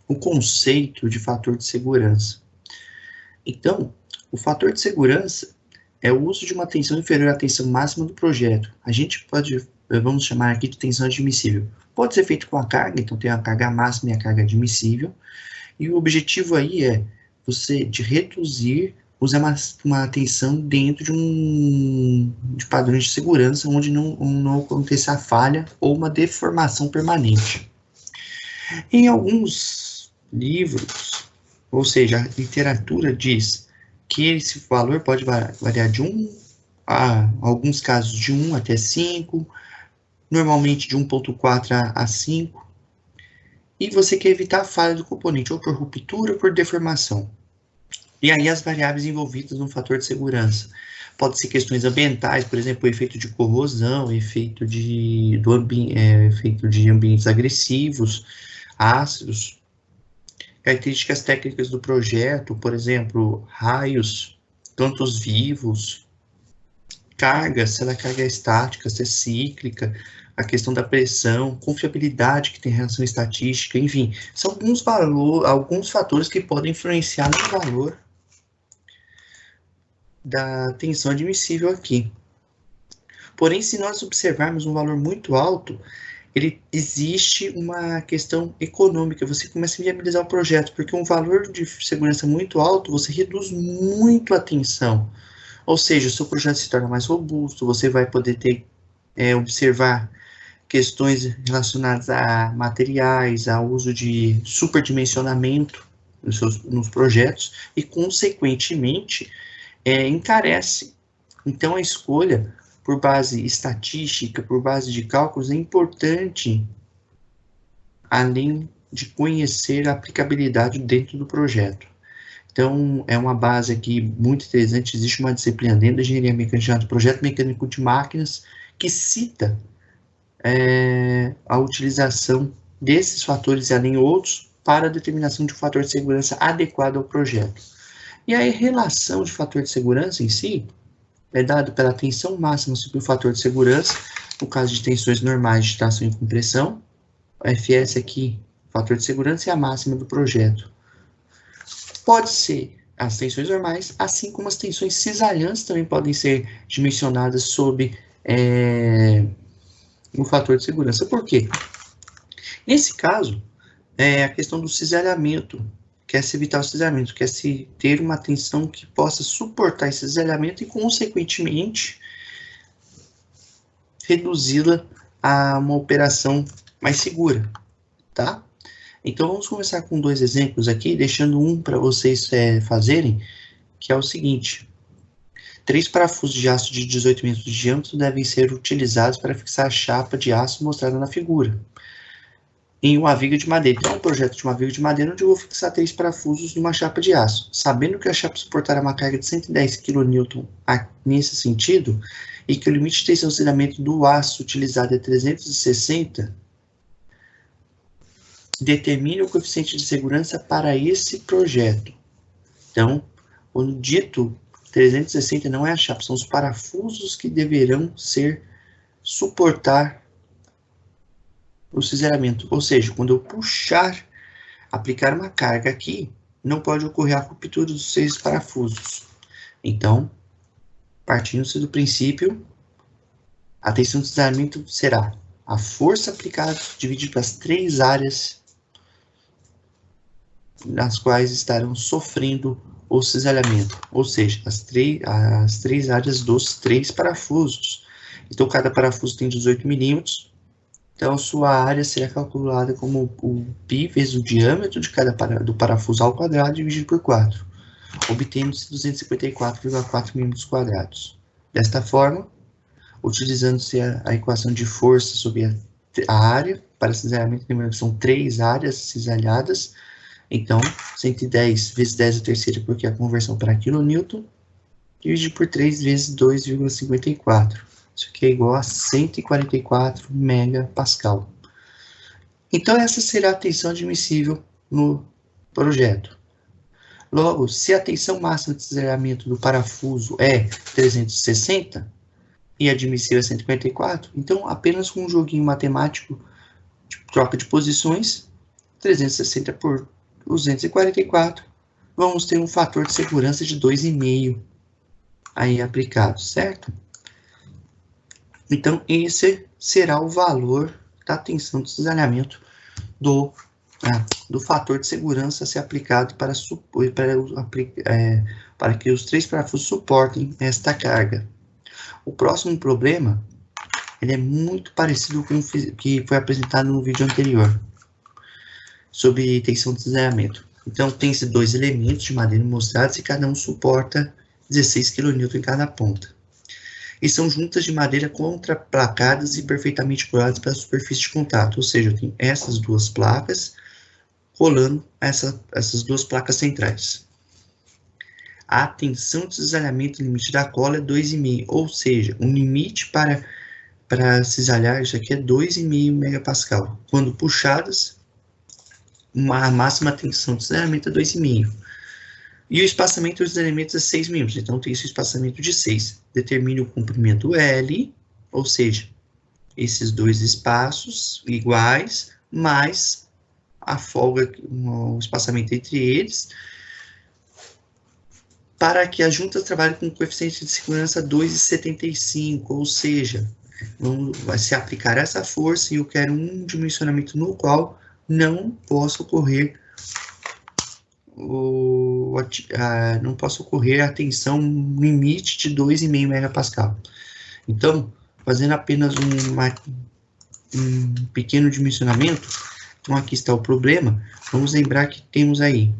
o conceito de fator de segurança. Então, o fator de segurança é o uso de uma tensão inferior à tensão máxima do projeto. A gente pode, vamos chamar aqui de tensão admissível. Pode ser feito com a carga, então tem a carga máxima e a carga admissível. E o objetivo aí é você de reduzir, usar uma tensão dentro de padrões de segurança, onde não aconteça a falha ou uma deformação permanente. Em alguns livros, ou seja, a literatura diz que esse valor pode variar de 1 a, alguns casos, de 1 até 5, normalmente de 1,4 a 5, e você quer evitar a falha do componente, ou por ruptura ou por deformação. E aí as variáveis envolvidas no fator de segurança. Pode ser questões ambientais, por exemplo, o efeito de corrosão, efeito de ambientes agressivos, ácidos, características técnicas do projeto, por exemplo, raios, cantos vivos, cargas, se a carga é estática, se é cíclica, a questão da pressão, confiabilidade que tem relação estatística, enfim, são alguns fatores que podem influenciar no valor da tensão admissível aqui. Porém, se nós observarmos um valor muito alto, existe uma questão econômica, você começa a viabilizar o projeto, porque um valor de segurança muito alto, você reduz muito a tensão, ou seja, o seu projeto se torna mais robusto, você vai poder observar questões relacionadas a materiais, ao uso de superdimensionamento nos projetos, e, consequentemente, encarece. Então, a escolha por base estatística, por base de cálculos, é importante, além de conhecer a aplicabilidade dentro do projeto. Então, é uma base aqui muito interessante, existe uma disciplina dentro da engenharia mecânica chamada Projeto Mecânico de Máquinas, que cita a utilização desses fatores e além outros para a determinação de um fator de segurança adequado ao projeto. E a relação de fator de segurança em si é dado pela tensão máxima sobre o fator de segurança, no caso de tensões normais de tração e compressão, o FS aqui, fator de segurança, e a máxima do projeto. Pode ser as tensões normais, assim como as tensões cisalhantes também podem ser dimensionadas sob o fator de segurança. Por quê? Nesse caso, a questão do cisalhamento, quer-se evitar o cisalhamento, quer-se ter uma tensão que possa suportar esse cisalhamento e, consequentemente, reduzi-la a uma operação mais segura, tá? Então, vamos começar com 2 exemplos aqui, deixando um para vocês fazerem, que é o seguinte: 3 parafusos de aço de 18 metros de diâmetro devem ser utilizados para fixar a chapa de aço mostrada na figura, em uma viga de madeira. Então, é um projeto de uma viga de madeira onde eu vou fixar 3 parafusos numa chapa de aço. Sabendo que a chapa suportará uma carga de 110 kN nesse sentido, e que o limite de tensionamento do aço utilizado é 360, determine o coeficiente de segurança para esse projeto. Então, o dito 360 não é a chapa, são os parafusos que deverão suportar o cisalhamento. Ou seja, quando eu aplicar uma carga aqui, não pode ocorrer a ruptura dos 6 parafusos. Então, partindo-se do princípio, a tensão de cisalhamento será a força aplicada dividida pelas 3 áreas nas quais estarão sofrendo o cisalhamento, ou seja, as três áreas dos 3 parafusos. Então, cada parafuso tem 18 milímetros, então sua área será calculada como o π vezes o diâmetro de do parafuso ao quadrado dividido por 4, obtendo-se 254,4 milímetros quadrados. Desta forma, utilizando-se a equação de força sobre a área para cisalhamento, lembrando que são 3 áreas cisalhadas. Então, 110 vezes 10 a terceira, porque a conversão para quilonewton, dividido por 3 vezes 2,54. Isso aqui é igual a 144 megapascal. Então, essa será a tensão admissível no projeto. Logo, se a tensão máxima de cisalhamento do parafuso é 360 e admissível é 144, então, apenas com um joguinho matemático de troca de posições, 360 por 244, vamos ter um fator de segurança de 2,5 aí aplicado, certo? Então, esse será o valor da tensão de cisalhamento do fator de segurança a ser aplicado para que os 3 parafusos suportem esta carga. O próximo problema, ele é muito parecido com o que foi apresentado no vídeo anterior, sobre tensão de cisalhamento. Então, tem-se 2 elementos de madeira mostrados e cada um suporta 16 kN em cada ponta. E são juntas de madeira contraplacadas e perfeitamente coladas pela superfície de contato, ou seja, eu tenho essas 2 placas colando essas 2 placas centrais. A tensão de cisalhamento limite da cola é 2,5, ou seja, o limite para cisalhar isso aqui é 2,5 megapascal. Quando puxadas, a máxima tensão de cisalhamento é 2,5. E o espaçamento dos elementos é 6 milímetros, então tem esse espaçamento de 6. Determine o comprimento L, ou seja, esses 2 espaços iguais, mais a folga, o espaçamento entre eles, para que as juntas trabalhem com um coeficiente de segurança 2,75, ou seja, vai se aplicar essa força e eu quero um dimensionamento no qual não possa ocorrer a tensão limite de 2,5 megapascal. Então, fazendo apenas um pequeno dimensionamento, então aqui está o problema. Vamos lembrar que temos aí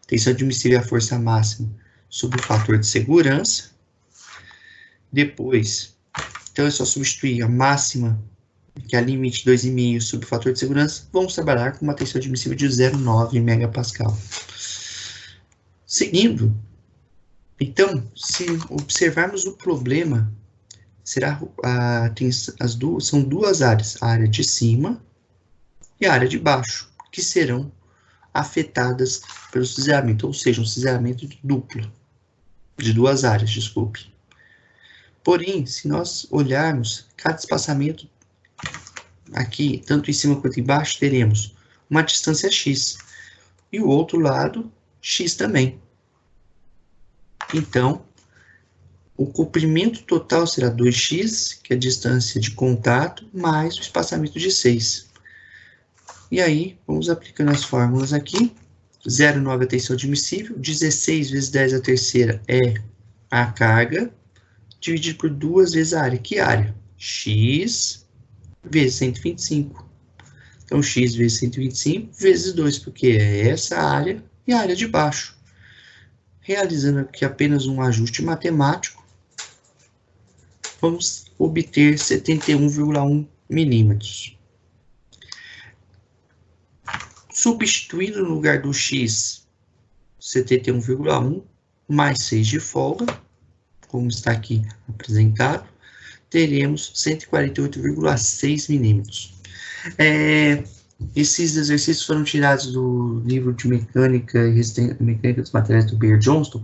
tensão admissível à força máxima sobre o fator de segurança. Depois, então é só substituir a máxima, que é a limite 2,5 sobre o fator de segurança. Vamos trabalhar com uma tensão admissível de 0,9 megapascal. Seguindo, então, se observarmos o problema, são 2 áreas, a área de cima e a área de baixo, que serão afetadas pelo cisalhamento, ou seja, um cisalhamento duplo, de 2 áreas, desculpe. Porém, se nós olharmos cada espaçamento aqui, tanto em cima quanto embaixo, teremos uma distância x, e o outro lado, x também. Então, o comprimento total será 2x, que é a distância de contato, mais o espaçamento de 6. E aí, vamos aplicando as fórmulas aqui. 0,9 é a tensão admissível, 16 vezes 10 a terceira é a carga, dividido por 2 vezes a área. Que área? X vezes 125. Então, x vezes 125 vezes 2, porque é essa área e a área de baixo. Realizando aqui apenas um ajuste matemático, vamos obter 71,1 milímetros. Substituindo no lugar do x, 71,1 mais 6 de folga, como está aqui apresentado, teremos 148,6 milímetros. Esses exercícios foram tirados do livro de Mecânica dos Materiais do Beer Johnston.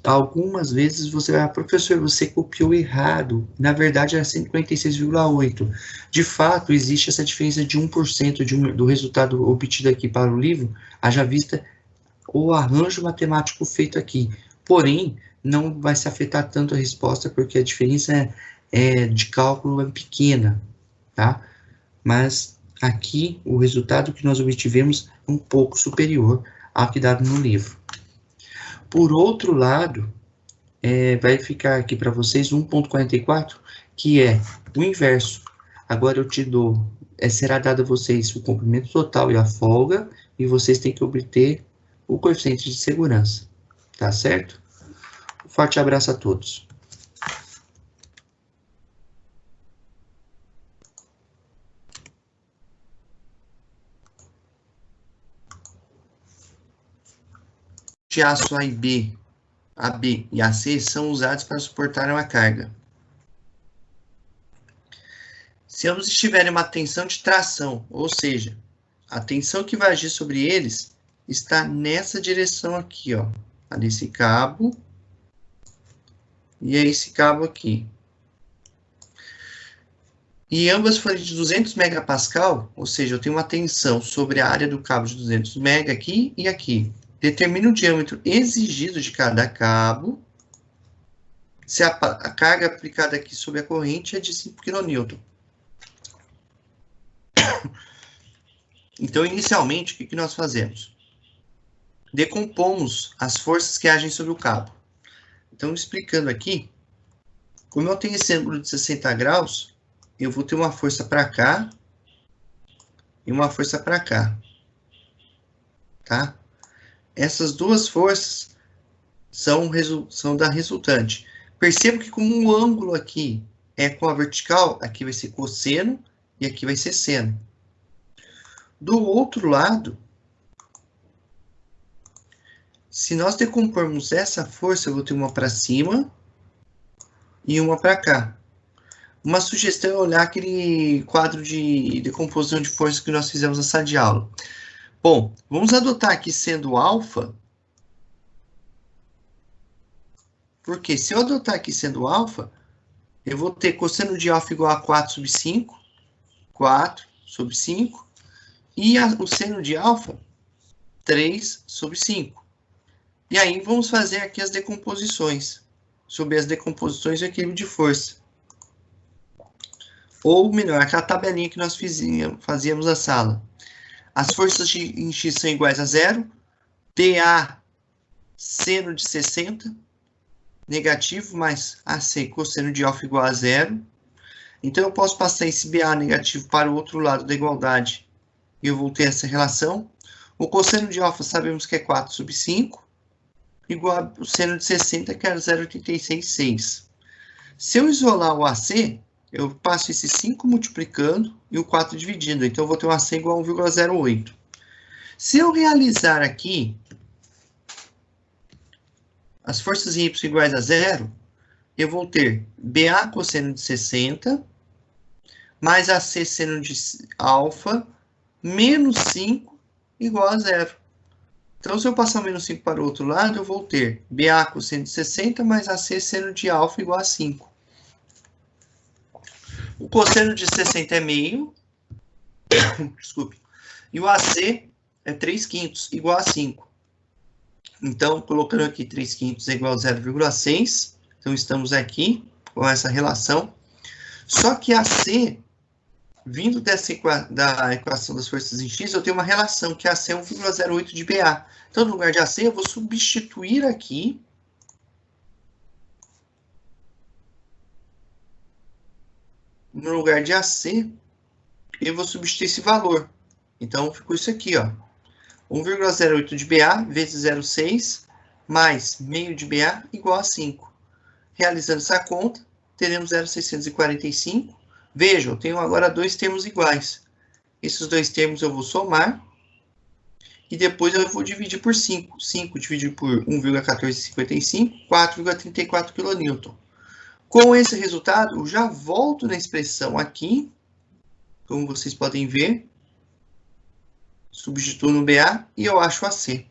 Algumas vezes você vai, professor, você copiou errado. Na verdade, era 146,8. De fato, existe essa diferença de 1% do resultado obtido aqui para o livro, haja vista o arranjo matemático feito aqui. Porém, não vai se afetar tanto a resposta, porque a diferença de cálculo é pequena, tá? Mas aqui, o resultado que nós obtivemos é um pouco superior ao que dado no livro. Por outro lado, vai ficar aqui para vocês 1,44, que é o inverso. Agora eu te dou, será dado a vocês o comprimento total e a folga, e vocês têm que obter o coeficiente de segurança. Tá certo? Um forte abraço a todos. De aço A B e AC são usados para suportar uma carga. Se ambos estiverem uma tensão de tração, ou seja, a tensão que vai agir sobre eles está nessa direção aqui, ó, nesse cabo e é esse cabo aqui. e ambas forem de 200 megapascal, ou seja, eu tenho uma tensão sobre a área do cabo de 200 mega aqui e aqui. Determina o diâmetro exigido de cada cabo, se a carga aplicada aqui sobre a corrente é de 5 kN. Então, inicialmente, o que nós fazemos? Decompomos as forças que agem sobre o cabo. Então, explicando aqui, como eu tenho esse ângulo de 60 graus, eu vou ter uma força para cá e uma força para cá. Tá? Essas duas forças são da resultante. Perceba que como o ângulo aqui é com a vertical, aqui vai ser cosseno e aqui vai ser seno. Do outro lado, se nós decompormos essa força, eu vou ter uma para cima e uma para cá. Uma sugestão é olhar aquele quadro de decomposição de forças que nós fizemos na sala de aula. Bom, vamos adotar aqui sendo alfa, porque se eu adotar aqui sendo alfa, eu vou ter cosseno de alfa igual a 4 sobre 5, 4 sobre 5, e o seno de alfa, 3 sobre 5. E aí vamos fazer aqui as decomposições, sobre as decomposições do equilíbrio de força. Ou melhor, aquela tabelinha que nós fazíamos na sala. As forças em X são iguais a 0, DA seno de 60, negativo, mais AC cosseno de alfa igual a 0. Então, eu posso passar esse BA negativo para o outro lado da igualdade. E eu vou ter essa relação. O cosseno de alfa sabemos que é 4 sobre 5, igual ao seno de 60, que era 0,866. Se eu isolar o AC, eu passo esse 5 multiplicando e o 4 dividindo. Então, eu vou ter um AC igual a 1,08. Se eu realizar aqui as forças em Y iguais a 0, eu vou ter BA cosseno de 60, mais AC seno de alfa, menos 5 igual a 0. Então, se eu passar o menos 5 para o outro lado, eu vou ter BA cosseno de 60 mais AC seno de alfa igual a 5. O cosseno de 60 é meio, desculpe, e o AC é 3/5, igual a 5. Então, colocando aqui 3/5 é igual a 0,6. Então, estamos aqui com essa relação. Só que AC, vindo da equação das forças em X, eu tenho uma relação, que AC é 1,08 de BA. Então, no lugar de AC, eu vou substituir aqui. No lugar de AC, eu vou substituir esse valor. Então, ficou isso aqui, ó. 1,08 de BA vezes 0,6 mais meio de BA igual a 5. Realizando essa conta, teremos 0,645. Vejam, eu tenho agora dois termos iguais. Esses dois termos eu vou somar. E depois eu vou dividir por 5. 5 dividido por 1,1455, 4,34 kN. Com esse resultado, eu já volto na expressão aqui. Como vocês podem ver. Substituo no BA e eu acho AC.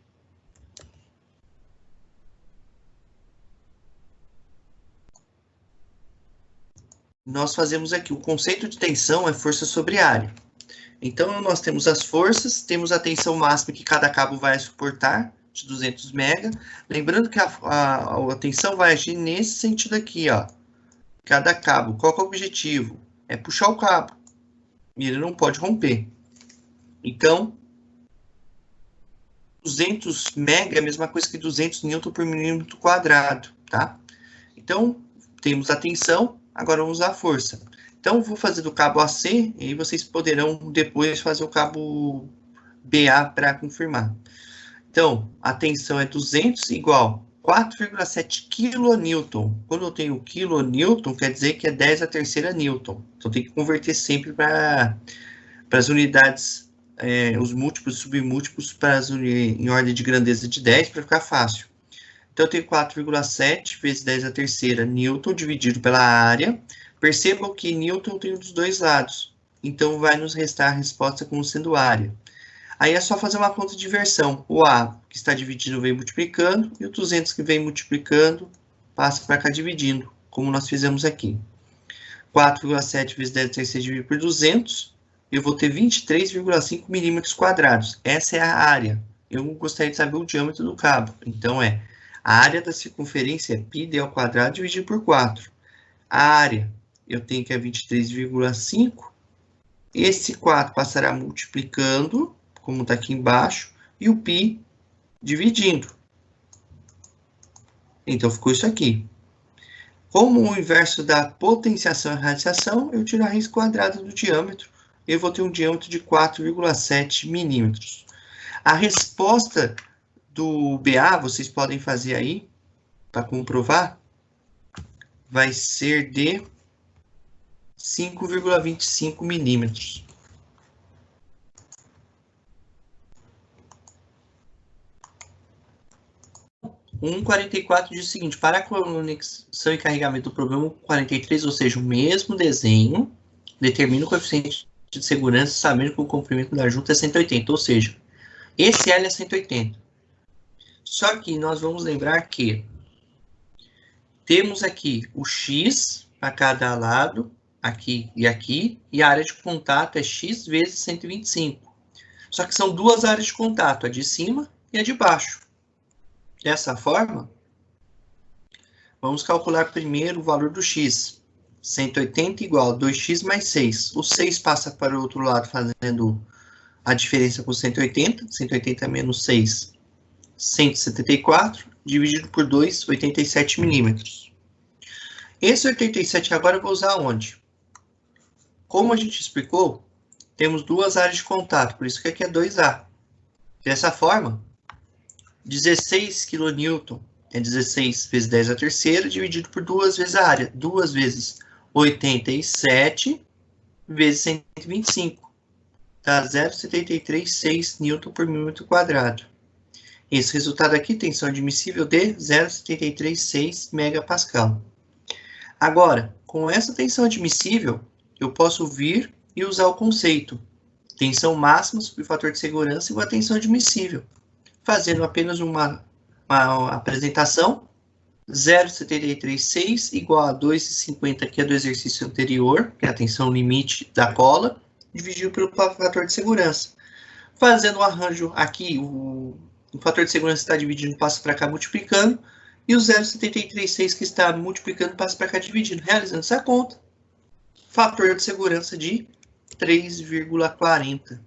Nós fazemos aqui, o conceito de tensão é força sobre área. Então, nós temos as forças, temos a tensão máxima que cada cabo vai suportar, de 200 mega. Lembrando que a tensão vai agir nesse sentido aqui, ó. Cada cabo, qual que é o objetivo? É puxar o cabo. E ele não pode romper. Então, 200 mega é a mesma coisa que 200 Newton por milímetro quadrado, tá? Então, temos a tensão, agora vamos usar a força. Então, vou fazer do cabo AC, e aí vocês poderão depois fazer o cabo BA para confirmar. Então, a tensão é 200 igual 4,7 kN. Quando eu tenho kN, quer dizer que é 10 a terceira newton. Então, tem que converter sempre para as unidades, os múltiplos e submúltiplos em ordem de grandeza de 10, para ficar fácil. Então, eu tenho 4,7 vezes 10 a terceira newton dividido pela área. Percebam que newton tem dos dois lados. Então, vai nos restar a resposta como sendo área. Aí é só fazer uma conta de inversão. O A que está dividindo vem multiplicando, e o 200 que vem multiplicando passa para cá dividindo, como nós fizemos aqui. 4,7 vezes 10 a 36 dividido por 200, eu vou ter 23,5 milímetros quadrados. Essa é a área. Eu gostaria de saber o diâmetro do cabo. Então, a área da circunferência é πd ao quadrado dividido por 4. A área, eu tenho que é 23,5. Esse 4 passará multiplicando, como está aqui embaixo, e o π dividindo. Então, ficou isso aqui. Como o inverso da potenciação é radiação, eu tiro a raiz quadrada do diâmetro. Eu vou ter um diâmetro de 4,7 milímetros. A resposta do BA, vocês podem fazer aí, para comprovar, vai ser de 5,25 milímetros. O 1,44 diz o seguinte: para a conexão e carregamento do problema 43, ou seja, o mesmo desenho, determina o coeficiente de segurança sabendo que o comprimento da junta é 180, ou seja, esse L é 180. Só que nós vamos lembrar que temos aqui o X a cada lado, aqui, e a área de contato é X vezes 125. Só que são duas áreas de contato, a de cima e a de baixo. Dessa forma, vamos calcular primeiro o valor do X. 180 igual a 2x mais 6. O 6 passa para o outro lado fazendo a diferença com 180. 180 menos 6, 174. Dividido por 2, 87 milímetros. Esse 87 agora eu vou usar onde? Como a gente explicou, temos duas áreas de contato, por isso que aqui é 2A. Dessa forma, 16 kN é 16 vezes 10 a terceira, dividido por 2 vezes a área. 2 vezes 87 vezes 125. Dá 0,736 N por milímetro quadrado. Esse resultado aqui, tensão admissível de 0,736 megapascal. Agora, com essa tensão admissível, eu posso vir e usar o conceito tensão máxima sobre o fator de segurança igual a tensão admissível. Fazendo apenas uma apresentação, 0,736 igual a 2,50, que é do exercício anterior, que é a tensão limite da cola, dividido pelo fator de segurança. Fazendo o arranjo aqui, o fator de segurança está dividindo, passa para cá multiplicando, e o 0,736 que está multiplicando passa para cá dividindo. Realizando essa conta, fator de segurança de 3,40.